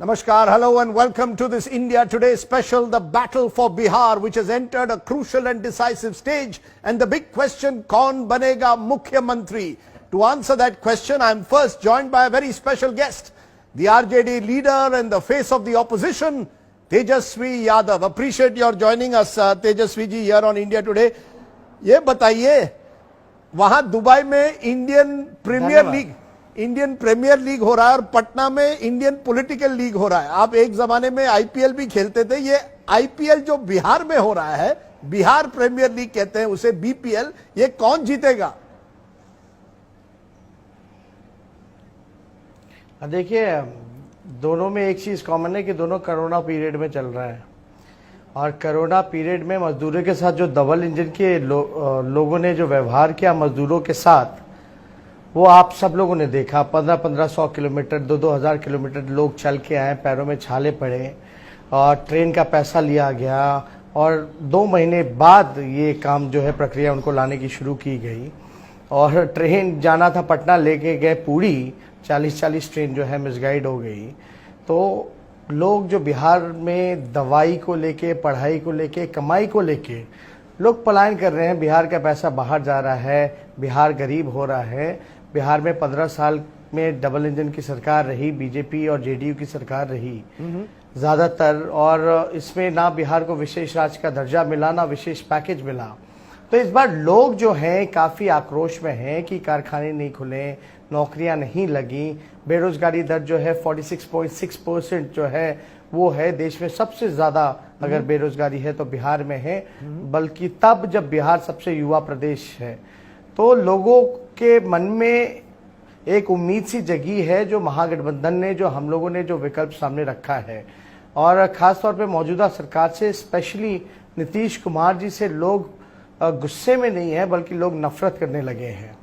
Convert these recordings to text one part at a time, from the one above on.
Namaskar, hello and welcome to this India Today special, the battle for Bihar, which has entered a crucial and decisive stage. And the big question, kaun banega Mukhyamantri? To answer that question, I am first joined by a very special guest, the RJD leader and the face of the opposition, Tejasvi Yadav. Appreciate your joining us, Tejasvi ji, here on India Today. ये बताइए, वहां Dubai में Indian premiere league हो रहा है और पटना में Indian political league हो रहा है। आप एक जमाने में आईपीएल भी खेलते थे। ये आईपीएल जो बिहार में हो रहा है, बिहार प्रीमियर लीग कहते हैं उसे, बीपीएल, ये कौन जीतेगा? देखिए, दोनों में एक चीज कॉमन है कि दोनों कोरोना पीरियड में चल रहा है और कोरोना पीरियड में मजदूरों के साथ जो डबल इंजन के लोगों ने जो व्यवहार किया मजदूरों के साथ, वो आप सब लोगों ने देखा। 1500 किलोमीटर 2000 किलोमीटर लोग चल के आए, पैरों में छाले पड़े और ट्रेन का पैसा लिया गया और 2 महीने बाद ये काम जो है प्रक्रिया उनको लाने की शुरू की गई। और ट्रेन जाना था पटना, लेके गए पूरी, 40 ट्रेन जो है मिसगाइड हो गई। तो लोग जो बिहार में दवाई को लेके, पढ़ाई को लेके, कमाई को लेके लोग पलायन कर रहे हैं। बिहार का पैसा बाहर जा रहा है, बिहार गरीब हो रहा है। बिहार में 15 साल में डबल इंजन की सरकार रही, बीजेपी और जेडीयू की सरकार रही ज्यादातर, और इसमें ना बिहार को विशेष राज्य का दर्जा मिला, ना विशेष पैकेज मिला। तो इस बार लोग जो हैं काफी आक्रोश में हैं कि कारखाने नहीं खुले, नौकरियां नहीं लगी, बेरोजगारी दर जो है 46.6% जो है वो है देश में सबसे ज्यादा। अगर बेरोजगारी है तो बिहार में है, बल्कि तब जब बिहार सबसे युवा प्रदेश है। तो लोगों के मन में एक उम्मीद सी जगी है, जो महागठबंधन ने, जो हम लोगों ने जो विकल्प सामने रखा है, और खासतौर पे मौजूदा सरकार से, स्पेशली नीतीश कुमार जी से लोग गुस्से में नहीं है बल्कि लोग नफरत करने लगे हैं।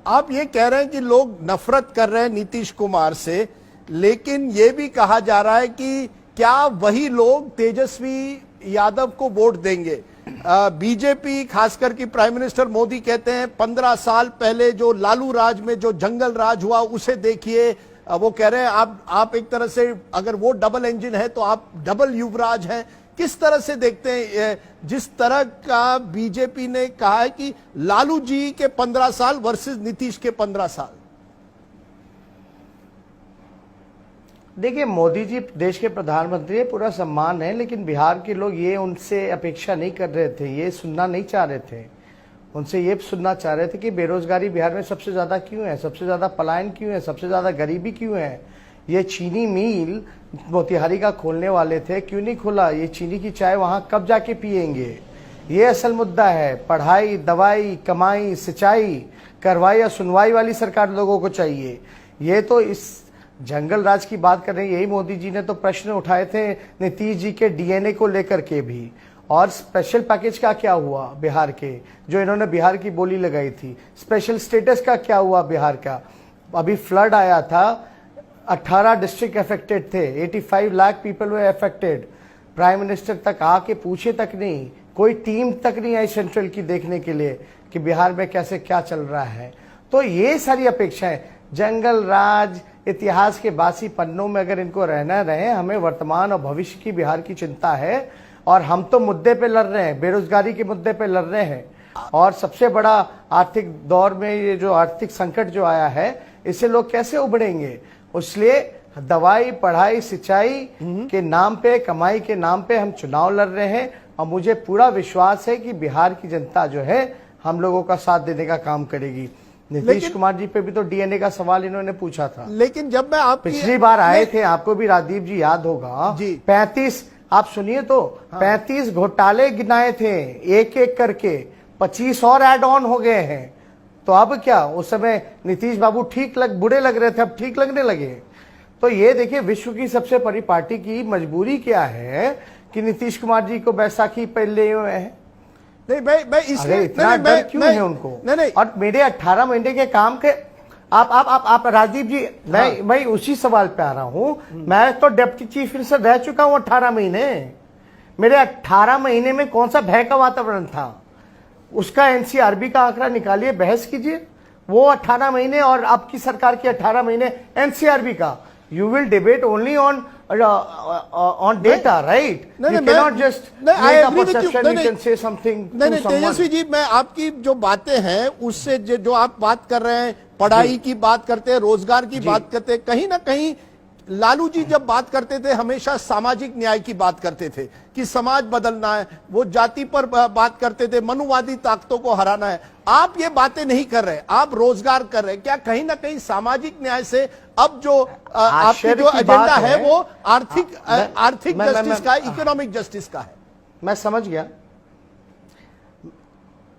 आप ये कह रहे हैं कि लोग नफरत कर रहे हैं नीतीश कुमार से, लेकिन ये भी कहा जा रहा है कि क्या वही लोग तेजस्वी यादव को वोट देंगे? बीजेपी, खासकर कि प्राइम मिनिस्टर मोदी कहते हैं 15 साल पहले जो लालू राज में जो जंगल राज हुआ उसे देखिए। वो कह रहे हैं आप एक तरह से, अगर वो डबल इंजन है तो आप डबल युवराज हैं। किस तरह से देखते हैं जिस तरह का बीजेपी ने कहा है कि लालू जी के 15 साल वर्सेस नीतीश के 15 साल? देखिए, मोदी जी देश के प्रधानमंत्री है, पूरा सम्मान है, लेकिन बिहार के लोग ये उनसे अपेक्षा नहीं कर रहे थे, ये सुनना नहीं चाह रहे थे। उनसे ये सुनना चाह रहे थे कि बेरोजगारी बिहार में सबसे ज्यादा क्यों है, सबसे ज्यादा पलायन क्यों है, सबसे ज्यादा गरीबी क्यों है। ये चीनी मिल मोतिहारी का खोलने वाले थे, क्यों नहीं खोला? ये चीनी की चाय वहां कब जाके पिएंगे? ये असल मुद्दा है। पढ़ाई, दवाई, कमाई, सिंचाई, कार्रवाई या सुनवाई वाली सरकार लोगों को चाहिए। ये तो इस जंगल राज की बात कर रहे हैं, यही मोदी जी ने तो प्रश्न उठाए थे नीतीश जी के डीएनए को लेकर के भी। और स्पेशल पैकेज का क्या हुआ बिहार के, जो इन्होंने बिहार की बोली लगाई थी? स्पेशल स्टेटस का क्या हुआ बिहार का? अभी फ्लड आया था, 18 डिस्ट्रिक्ट अफेक्टेड थे, 85 लाख पीपल वे अफेक्टेड। प्राइम मिनिस्टर तक आके पूछे तक नहीं, कोई टीम तक नहीं आई सेंट्रल की देखने के लिए कि बिहार में कैसे क्या चल रहा है। तो ये सारी अपेक्षाएं, जंगल राज, इतिहास के बासी पन्नों में अगर इनको रहना रहे, हमें वर्तमान और भविष्य की बिहार की चिंता है। और हम तो मुद्दे पे लड़ रहे हैं, बेरोजगारी के मुद्दे पे लड़ रहे हैं। और सबसे बड़ा आर्थिक दौर में ये जो आर्थिक संकट जो आया है, इससे लोग कैसे उभरेंगे? इसलिए दवाई, पढ़ाई, सिंचाई के नाम पे, कमाई के नाम पे हम चुनाव लड़ रहे हैं। और मुझे पूरा विश्वास है कि बिहार की जनता जो है हम लोगों का साथ देने का काम करेगी। नीतीश कुमार जी पे भी तो डीएनए का सवाल इन्होंने पूछा था। लेकिन जब मैं पिछली बार आए थे, आपको भी राजीव जी याद होगा जी, 35, आप सुनिए तो, 35 घोटाले गिनाए थे एक एक करके, 25 और ऐड ऑन हो गए हैं। तो अब क्या, उस समय नीतीश बाबू बुरे लग रहे थे, अब ठीक लगने लगे। तो ये देखिए, विश्व की सबसे बड़ी पार्टी की मजबूरी क्या है कि नीतीश कुमार जी को बैसाखी पे ले हुए हैं। नहीं, मैं इसलिए इतना डर क्यों है उनको? नहीं। और मेरे 18 महीने के काम के, आप राजीव जी, मैं उसी सवाल पे आ रहा हूं। मैं तो डिप्टी चीफ मिनिस्टर रह चुका हूं 18 महीने। मेरे 18 महीने में कौन सा भय का वातावरण था? उसका एनसीआरबी का आंकड़ा निकालिए, बहस कीजिए। वो 18 महीने और अब की सरकार के 18 महीने एनसीआरबी का। You will debate only on on data, right? नहीं, You नहीं, cannot मैं- just नहीं, I make a agree with you. perception. नहीं, You नहीं, can say something नहीं to नहीं someone. तेजस्वी जी, मैं आपकी जो बातें हैं उससे जो आप बात कर रहे हैं, पढ़ाई की बात करते हैं, रोजगार की बात करते हैं, कहीं ना कहीं लालू जी जब बात करते थे हमेशा सामाजिक न्याय की बात करते थे कि समाज बदलना है, वो जाति पर बात करते थे, मनुवादी ताकतों को हराना है। आप ये बातें नहीं कर रहे, आप रोजगार कर रहे हैं। क्या कहीं ना कहीं सामाजिक न्याय से अब जो आपकी जो एजेंडा है वो आर्थिक जस्टिस का, इकोनॉमिक जस्टिस का है? मैं समझ गया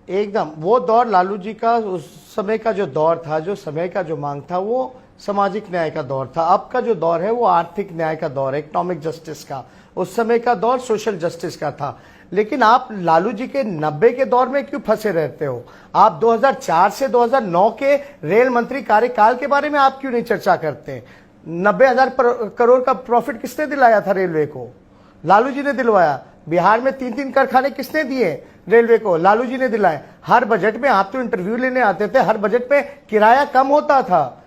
एकदम। वो दौर लालू जी का, उस समय का जो दौर था, जो समय का जो मांग था, वो सामाजिक न्याय का दौर था। अब का जो दौर है वो आर्थिक न्याय का दौर है, इकोनॉमिक जस्टिस का। उस समय का दौर सोशल जस्टिस का था। लेकिन आप लालू जी के 90 के दौर में क्यों फंसे रहते हो? आप 2004 से 2009 के रेल मंत्री कार्यकाल के बारे में आप क्यों नहीं चर्चा करते? 90,000 करोड़ का प्रॉफिट किसने दिलाया था रेलवे को? लालू जी ने दिलवाया। बिहार में 3-3 कारखाने किसने दिए रेलवे को? लालू जी ने दिलाए। हर बजट में आप तो इंटरव्यू लेने आते थे, हर बजट में किराया कम होता था,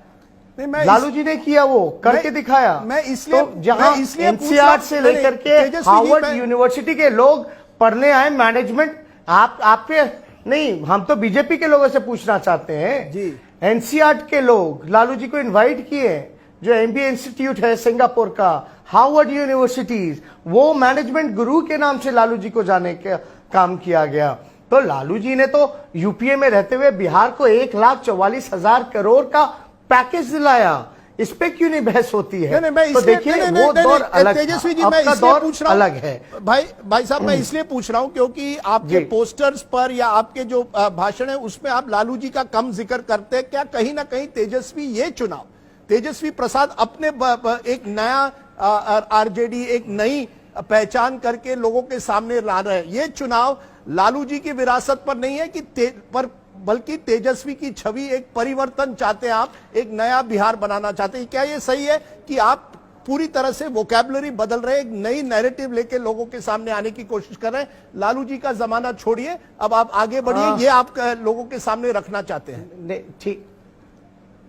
लालू जी ने किया, वो करके दिखाया। मैं इसलिए तो जहां एनसीआर से लेकर के हार्वर्ड यूनिवर्सिटी के लोग पढ़ने आए मैनेजमेंट, आप पे नहीं, हम तो बीजेपी के लोगों से पूछना चाहते हैं जी। एनसीआर के लोग लालू जी को इनवाइट किए, जो एमबीए इंस्टीट्यूट है सिंगापुर का, हार्वर्ड यूनिवर्सिटीज, वो मैनेजमेंट गुरु के नाम से लालू जी को जाने का काम किया गया। तो लालू जी ने तो यूपीए में रहते हुए बिहार को 1,44,000 करोड़ का पैकेज दिलाया। इस पे क्यों नहीं बहस होती है? तो देखिए वो दौर अलग, तेजस्वी जी मैं इसलिए पूछ रहा हूं, अलग है भाई साहब, मैं इसलिए पूछ रहा हूं क्योंकि आपके पोस्टर्स पर या आपके जो भाषण है उसमें आप लालू जी का कम जिक्र करते हैं। क्या कहीं ना कहीं तेजस्वी ये चुनाव, तेजस्वी प्रसाद अपने एक नया आरजेडी, एक नई पहचान करके लोगों के सामने ला रहे हैं? ये चुनाव लालू जी की विरासत पर नहीं है कि बल्कि तेजस्वी की छवि, एक परिवर्तन चाहते हैं आप, एक नया बिहार बनाना चाहते हैं। क्या ये सही है कि आप पूरी तरह से वोकैबुलरी बदल रहे हैं, एक नई नैरेटिव लेके लोगों के सामने आने की कोशिश कर रहे हैं? लालू जी का जमाना छोड़िए, अब आप आगे बढ़िए, ये आप लोगों के सामने रखना चाहते हैं? ठीक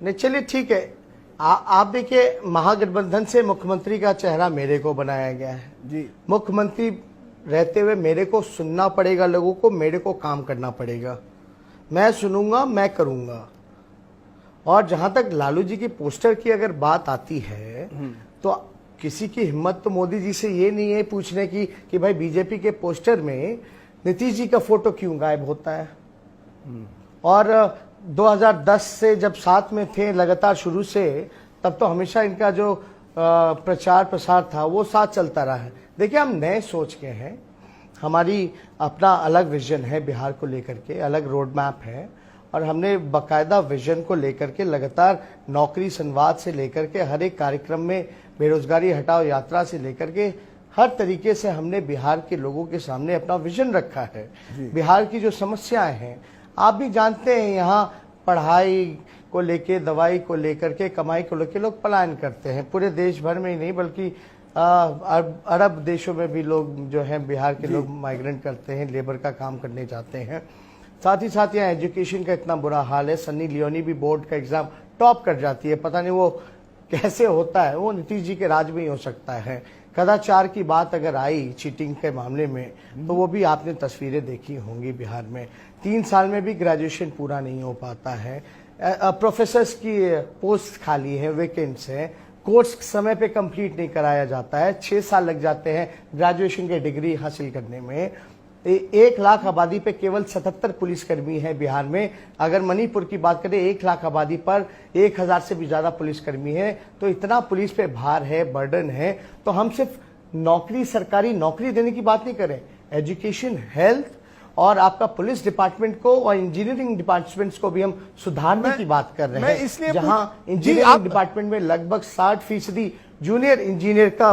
नहीं, चलिए ठीक है। आप देखिए, महागठबंधन से मुख्यमंत्री का चेहरा मेरे को बनाया गया है जी। मुख्यमंत्री रहते हुए मेरे को सुनना पड़ेगा लोगों को, मेरे को काम करना पड़ेगा। मैं सुनूंगा, मैं करूंगा। और जहां तक लालू जी की पोस्टर की अगर बात आती है तो किसी की हिम्मत तो मोदी जी से ये नहीं है पूछने की कि भाई बीजेपी के पोस्टर में नीतीश जी का फोटो क्यों गायब होता है। और 2010 से जब साथ में थे लगातार शुरू से, तब तो हमेशा इनका जो प्रचार प्रसार था वो साथ चलता रहा है। देखिए, हम नए सोच के हैं, हमारी अपना अलग विजन है बिहार को लेकर के, अलग रोड मैप है, और हमने बाकायदा विजन को लेकर के लगातार नौकरी संवाद से लेकर के हर एक कार्यक्रम में, बेरोजगारी हटाओ यात्रा से लेकर के हर तरीके से हमने बिहार के लोगों के सामने अपना विजन रखा है। बिहार की जो समस्याएं हैं आप भी जानते हैं, यहाँ पढ़ाई को लेके, दवाई को लेकर के, कमाई को लेकर लोग पलायन करते हैं। पूरे देश भर में ही नहीं बल्कि अरब देशों में भी लोग जो हैं बिहार के लोग माइग्रेंट करते हैं, लेबर का काम करने जाते हैं। साथ ही साथ यहाँ एजुकेशन का इतना बुरा हाल है, सन्नी लियोनी भी बोर्ड का एग्जाम टॉप कर जाती है, पता नहीं वो कैसे होता है, वो नीतीश जी के राज में ही हो सकता है। कदाचार की बात अगर आई चीटिंग के मामले में, तो वो भी आपने तस्वीरें देखी होंगी बिहार में। 3 साल में भी ग्रेजुएशन पूरा नहीं हो पाता है, प्रोफेसर्स की पोस्ट खाली है, वैकेंट्स है, कोर्स समय पे कंप्लीट नहीं कराया जाता है, 6 साल लग जाते हैं ग्रेजुएशन की डिग्री हासिल करने में। 1 लाख आबादी पे केवल 77 पुलिसकर्मी है बिहार में। अगर मणिपुर की बात करें, 1 लाख आबादी पर 1000 से भी ज्यादा पुलिसकर्मी है। तो इतना पुलिस पे भार है, बर्डन है। तो हम सिर्फ नौकरी, सरकारी नौकरी देने की बात नहीं करें, एजुकेशन, हेल्थ और आपका पुलिस डिपार्टमेंट को और इंजीनियरिंग डिपार्टमेंट्स को भी हम सुधारने की बात कर रहे हैं, इसलिए जहां इंजीनियरिंग डिपार्टमेंट में लगभग 60% जूनियर इंजीनियर का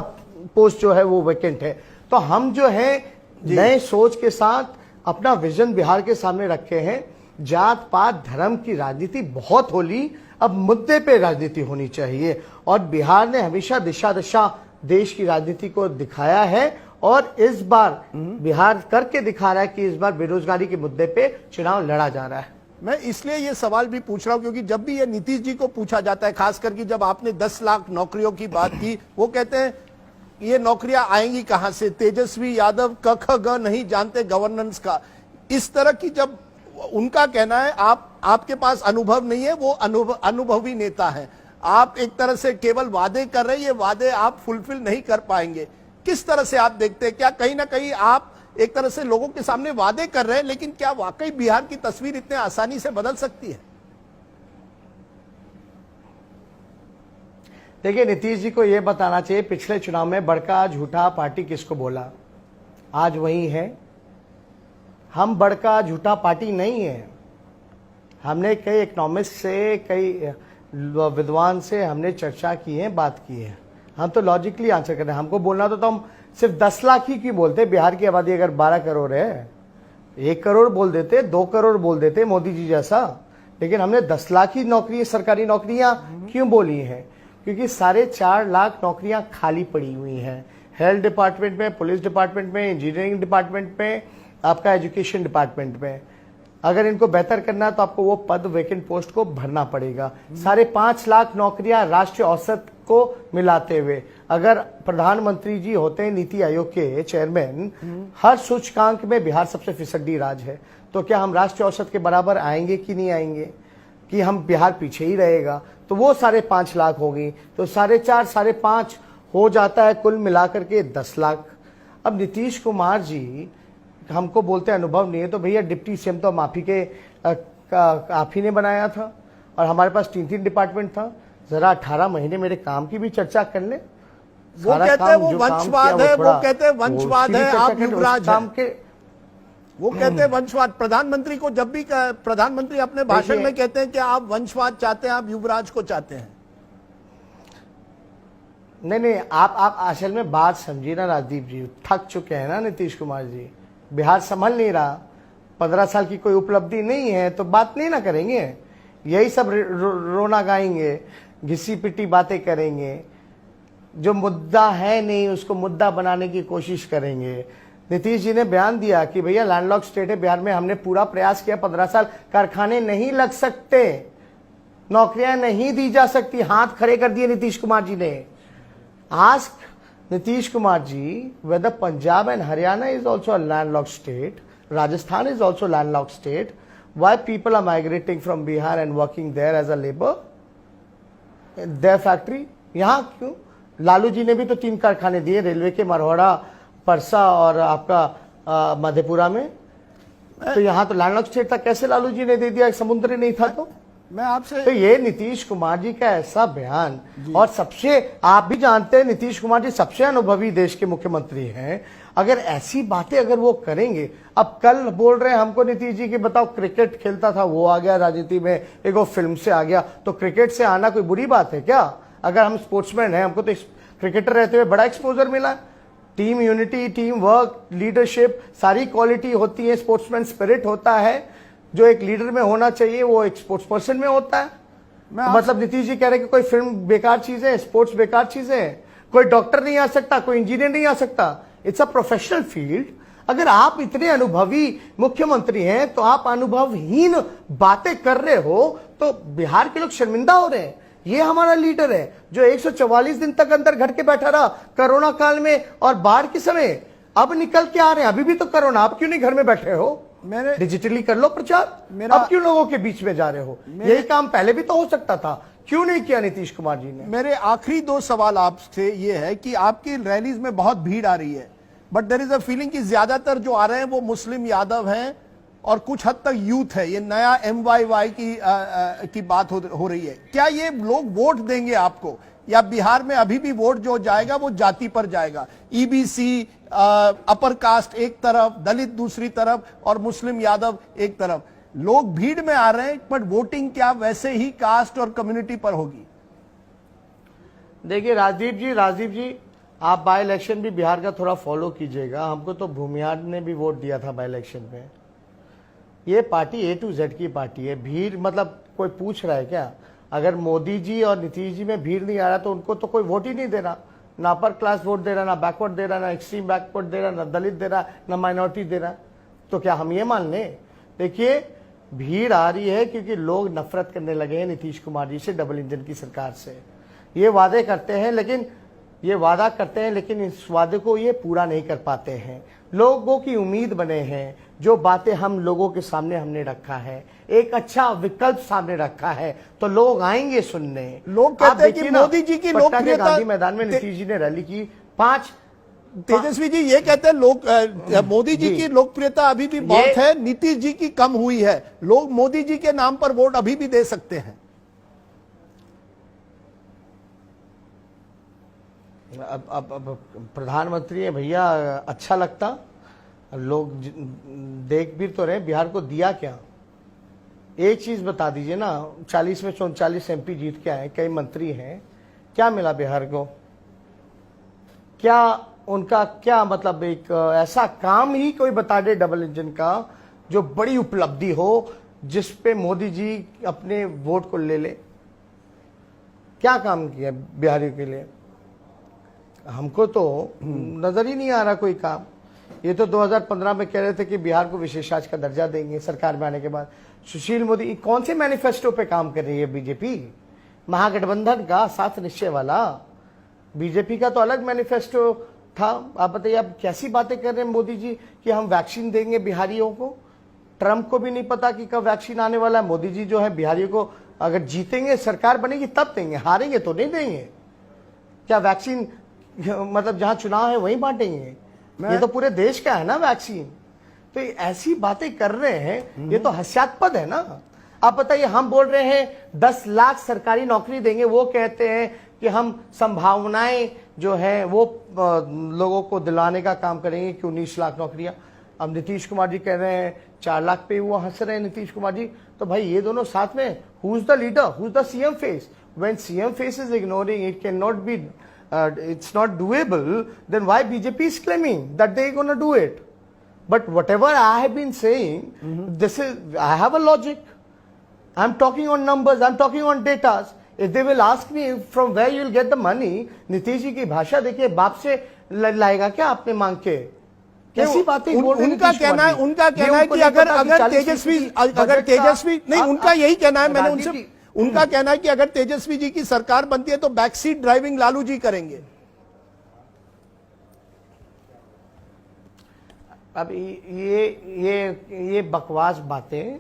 पोस्ट जो है वो वैकेंट है। तो हम जो है नए सोच के साथ अपना विजन बिहार के सामने रखे हैं। जात पात धर्म की राजनीति बहुत होली, अब मुद्दे पे राजनीति होनी चाहिए। और बिहार ने हमेशा दिशा दशा देश की राजनीति को दिखाया है, और इस बार बिहार करके दिखा रहा है कि इस बार बेरोजगारी के मुद्दे पे चुनाव लड़ा जा रहा है। मैं इसलिए ये सवाल भी पूछ रहा हूं क्योंकि जब भी ये नीतीश जी को पूछा जाता है, खास करके जब आपने 10 लाख नौकरियों की बात की, वो कहते हैं ये नौकरियां आएंगी कहां से? तेजस्वी यादव क ख ग नहीं जानते गवर्नेंस का, इस तरह की जब उनका कहना है आपके पास अनुभव नहीं है, वो अनुभवी नेता है, आप एक तरह से केवल वादे कर रहे हैं, ये वादे आप फुलफिल नहीं कर पाएंगे। किस तरह से आप देखते हैं? क्या कहीं ना कहीं आप एक तरह से लोगों के सामने वादे कर रहे हैं, लेकिन क्या वाकई बिहार की तस्वीर इतने आसानी से बदल सकती है? देखिए, नीतीश जी को यह बताना चाहिए पिछले चुनाव में बड़का झूठा पार्टी किसको बोला, आज वही है। हम बड़का झूठा पार्टी नहीं है। हमने कई इकोनॉमिस्ट से, कई विद्वान से हमने चर्चा की है, बात की है। हम तो लॉजिकली आंसर कर रहे हैं। हमको बोलना तो हम सिर्फ 10 लाख ही क्यों बोलते? बिहार की आबादी अगर 12 करोड़ है, 1 करोड़ बोल देते, 2 करोड़ बोल देते मोदी जी जैसा। लेकिन हमने 10 लाख ही नौकरी, सरकारी नौकरियां क्यों बोली हैं? क्योंकि 4.5 लाख नौकरियां खाली पड़ी हुई हैं, हेल्थ डिपार्टमेंट में, पुलिस डिपार्टमेंट में, इंजीनियरिंग डिपार्टमेंट में, आपका एजुकेशन डिपार्टमेंट में। अगर इनको बेहतर करना है तो आपको वो पद, वैकेंट पोस्ट को भरना पड़ेगा। 5.5 लाख नौकरियां राष्ट्रीय औसत को मिलाते हुए। अगर प्रधानमंत्री जी होते हैं नीति आयोग के चेयरमैन, हर सूचकांक में बिहार सबसे फिसड्डी राज्य है, तो क्या हम राष्ट्रीय औसत के बराबर आएंगे कि नहीं आएंगे? कि हम बिहार पीछे ही रहेगा? तो वो 5.5 लाख हो गई, तो 4.5, 5.5 हो जाता है कुल मिलाकर के 10 लाख। अब नीतीश कुमार जी हमको बोलते हैं अनुभव नहीं है, तो भैया डिप्टी सीएम तो आप ही ने बनाया था, और हमारे पास 3 डिपार्टमेंट था। जरा 18 महीने मेरे काम की भी चर्चा कर ले। वो कहते हैं वो वंशवाद है, वो कहते हैं वंशवाद है, आप युवराज हैं। वो कहते हैं वंशवाद। प्रधानमंत्री को जब भी प्रधानमंत्री अपने भाषण में कहते हैं कि आप वंशवाद चाहते हैं, आप युवराज को चाहते हैं। नहीं, आप असल में बात समझिए ना राजदीप जी, थक चुके हैं ना नीतीश कुमार जी। बिहार संभल नहीं रहा, 15 साल की कोई उपलब्धि नहीं है तो बात नहीं ना करेंगे, यही सब रोना गाएंगे, घिसी पिटी बातें करेंगे, जो मुद्दा है नहीं उसको मुद्दा बनाने की कोशिश करेंगे। नीतीश जी ने बयान दिया कि भैया लैंडलॉक स्टेट है बिहार में, हमने पूरा प्रयास किया, 15 साल कारखाने नहीं लग सकते, नौकरियां नहीं दी जा सकती, हाथ खड़े कर दिए नीतीश कुमार जी ने। Ask Nitish Kumar ji whether Punjab and Haryana is also a landlocked state, Rajasthan is also landlocked state, why people are migrating from Bihar and working there as a labor in their factory? यहाँ क्यों? लालू जी ने भी तो 3 कारखाने दिए railway के, मरवाड़ा, परसा और आपका मधेपुरा में। तो यहाँ तो लैंडलॉक्ड स्टेट था, कैसे लालू जी ने दे दिया? समुद्र नहीं था तो? मैं आपसे तो ये नीतीश कुमार जी का ऐसा बयान, और सबसे, आप भी जानते हैं नीतीश कुमार जी सबसे अनुभवी देश के मुख्यमंत्री हैं। अगर ऐसी बातें अगर वो करेंगे, अब कल बोल रहे हैं हमको नीतीश जी कि बताओ क्रिकेट खेलता था वो आ गया राजनीति में, एक वो फिल्म से आ गया, तो क्रिकेट से आना कोई बुरी बात है क्या? अगर हम स्पोर्ट्समैन हैं, हमको तो क्रिकेटर रहते हुए बड़ा एक्सपोजर मिला। Team unity, team work, leadership, सारी क्वालिटी होती है, स्पोर्ट्समैन स्पिरिट होता है जो एक लीडर में होना चाहिए, वो एक स्पोर्ट्स पर्सन में होता है। मतलब नीतीश जी कह रहे हैं कि कोई फिल्म बेकार चीज है, स्पोर्ट्स बेकार चीज है, कोई डॉक्टर नहीं आ सकता, कोई इंजीनियर नहीं आ सकता, इट्स अ प्रोफेशनल फील्ड। अगर आप इतने अनुभवी मुख्यमंत्री हैं तो आप अनुभवहीन बातें कर रहे हो तो बिहार के लोग शर्मिंदा हो रहे हैं। ये हमारा लीडर है जो 144 दिन तक अंदर घर के बैठा रहा कोरोना काल में और बाढ़ के समय, अब निकल के आ रहे हैं। अभी भी तो कोरोना, आप क्यों नहीं घर में बैठे हो? मैंने डिजिटली कर लो प्रचार, अब क्यों लोगों के बीच में जा रहे हो? यही काम पहले भी तो हो सकता था, क्यों नहीं किया नीतीश कुमार जी ने? मेरे आखिरी 2 सवाल आपसे ये है कि आपकी रैलीज में बहुत भीड़ आ रही है, but there is a feeling कि ज्यादातर जो आ रहे हैं वो मुस्लिम यादव हैं और कुछ हद तक यूथ है, ये नया MYY की बात हो रही है। क्या ये लोग वोट देंगे आपको, या बिहार में अभी भी वोट जो जाएगा वो जाति पर जाएगा? EBC, अपर कास्ट एक तरफ, दलित दूसरी तरफ और मुस्लिम यादव एक तरफ, लोग भीड़ में आ रहे हैं, बट वोटिंग क्या वैसे ही कास्ट और कम्युनिटी पर होगी? देखिए राजीव जी आप बाय इलेक्शन भी बिहार का थोड़ा फॉलो कीजिएगा। हमको तो भूमिहार ने भी वोट दिया था बाय इलेक्शन में। ये पार्टी A to Z की पार्टी है। भीड़ मतलब कोई पूछ रहा है क्या? अगर मोदी जी और नीतीश जी में भीड़ नहीं आ रहा तो उनको तो कोई वोट ही नहीं दे रहा, ना अपर क्लास वोट दे रहा, ना बैकवर्ड दे रहा, ना एक्सट्रीम बैकवर्ड दे रहा, ना दलित दे रहा, ना माइनॉरिटी दे रहा। तो क्या हम ये मान लें? देखिए भीड़ आ रही है क्योंकि लोग नफरत करने लगे हैं नीतीश कुमार जी से, डबल इंजन की सरकार से। ये वादे करते हैं लेकिन ये वादा करते हैं लेकिन इस वादे को ये पूरा नहीं कर पाते हैं। लोगों की उम्मीद बने हैं, जो बातें हम लोगों के सामने हमने रखा है, एक अच्छा विकल्प सामने रखा है, तो लोग आएंगे सुनने। लोग कहते हैं कि मोदी जी की लोकप्रियता, गांधी मैदान में नीतीश जी ने रैली की, तेजस्वी जी ये कहते हैं मोदी जी की लोकप्रियता अभी भी बहुत है, नीतीश जी की कम हुई है, लोग मोदी जी के नाम पर वोट अभी भी दे सकते हैं। अब प्रधानमंत्री है भैया, अच्छा लगता, लोग देख भी तो रहे बिहार को दिया क्या। एक चीज बता दीजिए ना, 40 में 39 MP जीत के आए, कई मंत्री हैं, क्या मिला बिहार को? क्या उनका क्या मतलब, एक ऐसा काम ही कोई बता दे डबल इंजन का जो बड़ी उपलब्धि हो, जिस पे मोदी जी अपने वोट को ले ले। क्या काम किया बिहारियों के लिए? हमको तो नजर ही नहीं आ रहा कोई काम। ये तो 2015 में कह रहे थे कि बिहार को विशेष राज्य का दर्जा देंगे सरकार में आने के बाद। सुशील मोदी कौन से मैनिफेस्टो पे काम कर रही है बीजेपी? महागठबंधन का साथ निश्चय वाला। बीजेपी का तो अलग मैनिफेस्टो था। आप बताइए, आप कैसी बातें कर रहे हैं मोदी जी कि हम वैक्सीन देंगे बिहारियों को। ट्रंप को भी नहीं पता कि कब वैक्सीन आने वाला है। मोदी जी जो है बिहारियों को, अगर जीतेंगे सरकार बनेगी तब देंगे, हारेंगे तो नहीं देंगे। क्या वैक्सीन मतलब जहां चुनाव है वहीं बांटेंगे? ये तो पूरे देश का है ना वैक्सीन। तो ऐसी बातें कर रहे हैं, ये तो हास्यास्पद है ना। आप बताइए, हम बोल रहे हैं 10 लाख सरकारी नौकरी देंगे, वो कहते हैं कि हम संभावनाएं जो है वो लोगों को दिलाने का काम करेंगे कि 19 लाख नौकरियां। अब नीतीश कुमार जी कह रहे हैं 4 लाख पे वो हंस रहे हैं नीतीश कुमार जी। तो भाई ये दोनों साथ में, who is the leader, who is the CM face? When CM face is ignoring, it can not be, it's not doable, then why BJP is claiming that they're going to do it? But whatever I have been saying, this is, I have a logic. I'm talking on numbers, I'm talking on data. If they will ask me from where you will get the money, Nitish ji की भाषा देखिए, बाप से लाएगा क्या आपने मांग के? कैसी बातें बोल रहे हैं? उनका कहना है कि अगर तेजस्वी नहीं, उनका यही कहना है, मैंने उनसे, उनका कहना है कि अगर तेजस्वी जी की सरकार बनती है तो बैकसीट ड्राइविंग लालू जी करेंगे। अब ये बकवास बातें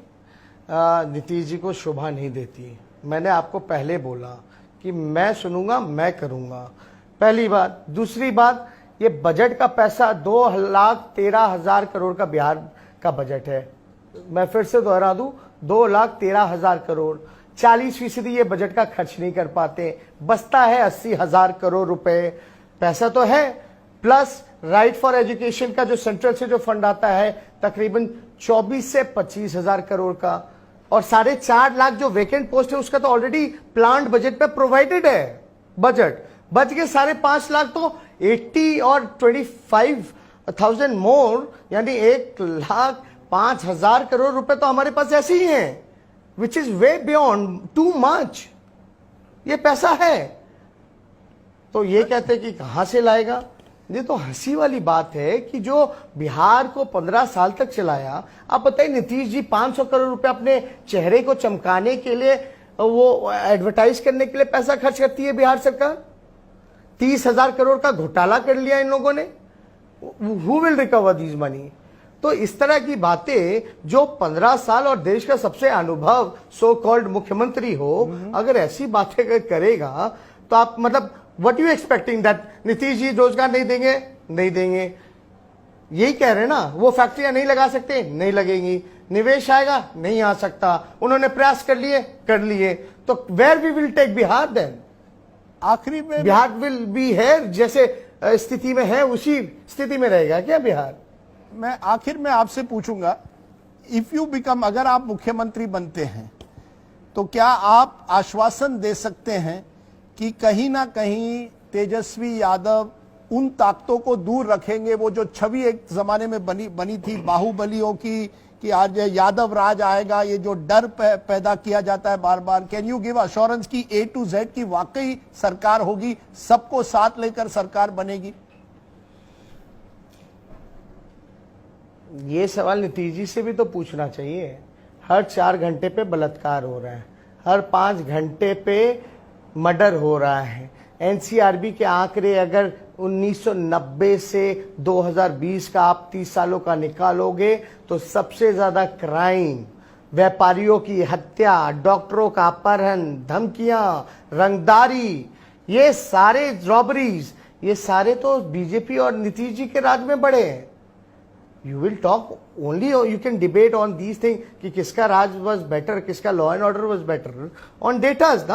नीतीश जी को शोभा नहीं देती। मैंने आपको पहले बोला कि मैं सुनूंगा, मैं करूंगा, पहली बात। दूसरी बात, ये बजट का पैसा 2,13,000 करोड़ का बिहार का बजट है। मैं फिर से दोहरा दूं, 2,13,000 करोड़, 40% ये बजट का खर्च नहीं कर पाते। बचता है 80,000 करोड़ रुपए। पैसा तो है, प्लस राइट फॉर एजुकेशन का जो सेंट्रल से जो फंड आता है तकरीबन 24 से 25,000 करोड़ का, और 4.5 लाख जो वेकेंट पोस्ट है उसका तो ऑलरेडी प्लान्ड बजट पे प्रोवाइडेड है। बजट बच गए 5.5 लाख, तो 80 और 25,000 मोर, यानी 1,05,000 करोड़ रुपए तो हमारे पास ऐसे ही हैं, which is way beyond too much। ये पैसा है, तो ये कहते हैं कि कहां से लाएगा? ये तो हंसी वाली बात है कि जो बिहार को 15 साल तक चलाया। आप बताइए, नीतीश जी 500 करोड़ रुपए अपने चेहरे को चमकाने के लिए, वो एडवर्टाइज करने के लिए पैसा खर्च करती है बिहार सरकार। 30,000 करोड़ का घोटाला कर लिया इन लोगों ने। Who will recover these money? तो इस तरह की बातें, जो 15 साल और देश का सबसे अनुभव सो कॉल्ड मुख्यमंत्री हो, अगर ऐसी बातें करेगा तो आप मतलब what you expecting that Nitish ji रोजगार नहीं देंगे? नहीं देंगे, यही कह रहे हैं ना। वो फैक्ट्रियां नहीं लगा सकते? नहीं लगेंगी। निवेश आएगा? नहीं आ सकता। उन्होंने प्रयास कर लिए, तो where we will take Bihar then? आखिरी में बिहार विल बी है जैसे स्थिति में है, उसी स्थिति में रहेगा क्या बिहार? मैं आखिर में आपसे पूछूंगा, इफ यू बिकम, अगर आप मुख्यमंत्री बनते हैं तो क्या आप आश्वासन दे सकते हैं कि कहीं ना कहीं तेजस्वी यादव उन ताकतों को दूर रखेंगे, वो जो छवि एक जमाने में बनी थी बाहुबलियों की कि आज यादव राज आएगा, ये जो डर पैदा किया जाता है बार बार, कैन यू गिव अश्योरेंस की A to Z की वाकई सरकार होगी, सबको साथ लेकर सरकार बनेगी? ये सवाल नीतीश जी से भी तो पूछना चाहिए। हर 4 घंटे पे बलात्कार हो रहा है, हर 5 घंटे पे मर्डर हो रहा है, एनसीआरबी के आंकड़े अगर 1990 से 2020 का आप 30 सालों का निकालोगे तो सबसे ज्यादा क्राइम, व्यापारियों की हत्या, डॉक्टरों का अपहरण, धमकियां, रंगदारी, ये सारे रॉबरीज, ये सारे तो बीजेपी और नीतीश जी के राज में बढ़े हैं। You will talk only, you can debate on these thing कि किसका राज वॉज बेटर, किसका law and order was better on datas,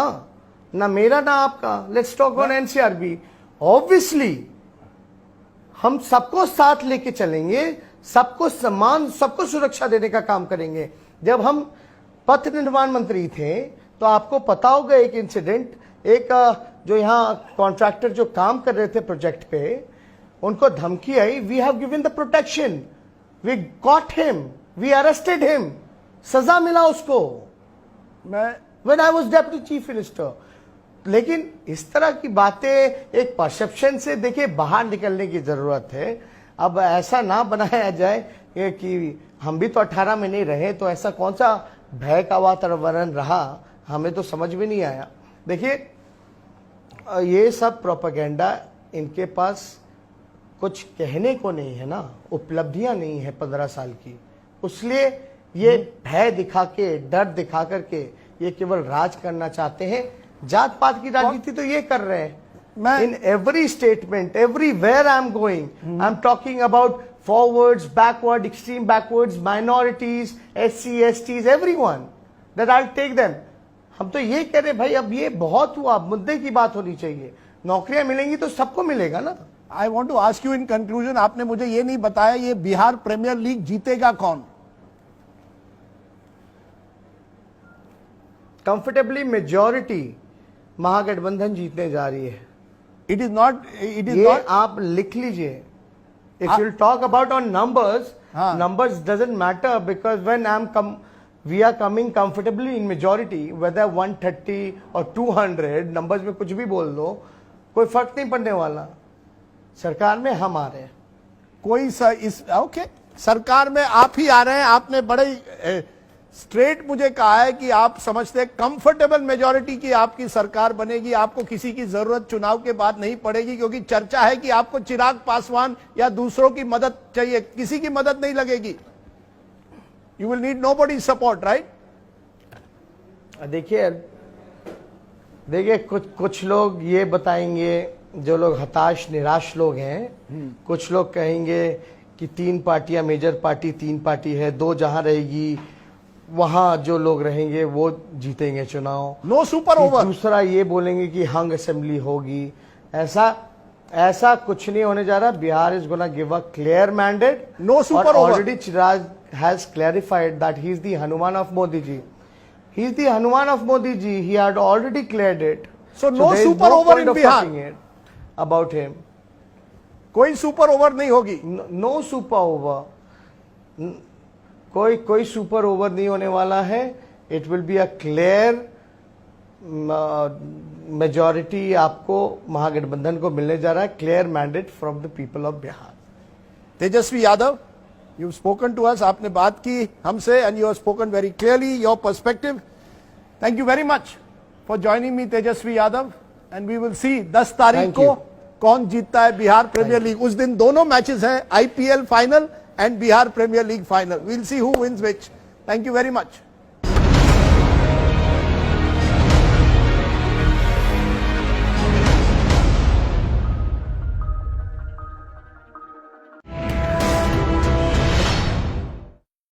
ना मेरा ना आपका। Let's talk on NCRB. Obviously हम सबको साथ लेके चलेंगे, सबको सम्मान, सबको सुरक्षा देने का काम करेंगे। जब हम पथ निर्माण मंत्री थे तो आपको पता होगा एक इंसिडेंट, एक जो यहाँ कॉन्ट्रैक्टर जो काम कर रहे थे प्रोजेक्ट पे, उनको धमकी आई, we have given the protection, we got him, we arrested him, सजा मिला उसको when I was deputy chief minister. लेकिन इस तरह की बातें एक परसेप्शन से देखिए बाहर निकलने की जरूरत है। अब ऐसा ना बनाया जाए कि हम भी तो 18 में नहीं रहे, तो ऐसा कौन सा भय का वातावरण रहा, हमें तो समझ में नहीं आया। देखिए ये सब प्रोपेगेंडा, इनके पास कुछ कहने को नहीं है ना, उपलब्धियां नहीं है 15 साल की, इसलिए ये भय दिखा के, डर दिखा करके ये केवल राज करना चाहते हैं। जात पात की राजनीति तो ये कर रहे हैं। In every statement, everywhere I am going, I am talking about forwards, backward, extreme backwards, minorities, SC, STs, everyone, that I will take them. हम तो ये कह रहे भाई अब ये बहुत हुआ, मुद्दे की बात होनी चाहिए। नौकरियां मिलेंगी तो सबको मिलेगा ना। I want to ask you in conclusion, आपने मुझे ये नहीं बताया ये बिहार प्रीमियर लीग जीतेगा कौन? कंफर्टेबली मेजॉरिटी महागठबंधन जीतने जा रही है। It is not, it is ये नॉट, आप लिख लीजिए। If you talk about on numbers, numbers doesn't matter because when we are coming comfortably in majority, whether 130 or 200 numbers में कुछ भी बोल दो, कोई फर्क नहीं पड़ने वाला। सरकार में हम आ रहे हैं। कोई ओके, सरकार में आप ही आ रहे हैं। आपने बड़े स्ट्रेट मुझे कहा है कि आप समझते हैं कंफर्टेबल मेजॉरिटी की आपकी सरकार बनेगी, आपको किसी की जरूरत चुनाव के बाद नहीं पड़ेगी, क्योंकि चर्चा है कि आपको चिराग पासवान या दूसरों की मदद चाहिए, किसी की मदद नहीं लगेगी। You will need nobody support, right? देखिए कुछ लोग ये बताएंगे, जो लोग हताश निराश लोग हैं, कुछ लोग कहेंगे कि 3 पार्टियां, मेजर पार्टी 3 पार्टी है, 2 जहां रहेगी वहां जो लोग रहेंगे वो जीतेंगे चुनाव। No super over. दूसरा ये बोलेंगे कि हंग असेंबली होगी। ऐसा कुछ नहीं होने जा रहा। Bihar is gonna give a clear mandate. No super over. Already Chirag has clarified that he is the Hanuman of Modi ji. He is the Hanuman of Modi ji. He had already cleared it. So no super over in Bihar about him. कोई super over नहीं होगी। No super over. कोई super over नहीं होने वाला है। It will be a clear majority आपको महागठबंधन को मिलने जा रहा है। Clear mandate from the people of Bihar. Tejashwi Yadav, you've spoken to us, आपने बात की हमसे, and you have spoken very clearly your perspective. Thank you very much for joining me, Tejashwi Yadav, and we will see 10 तारीख को कौन जीतता है बिहार प्रीमियर लीग। उस दिन दोनों मैचेस हैं, IPL final and Bihar premier league final. We'll see who wins which. Thank you very much.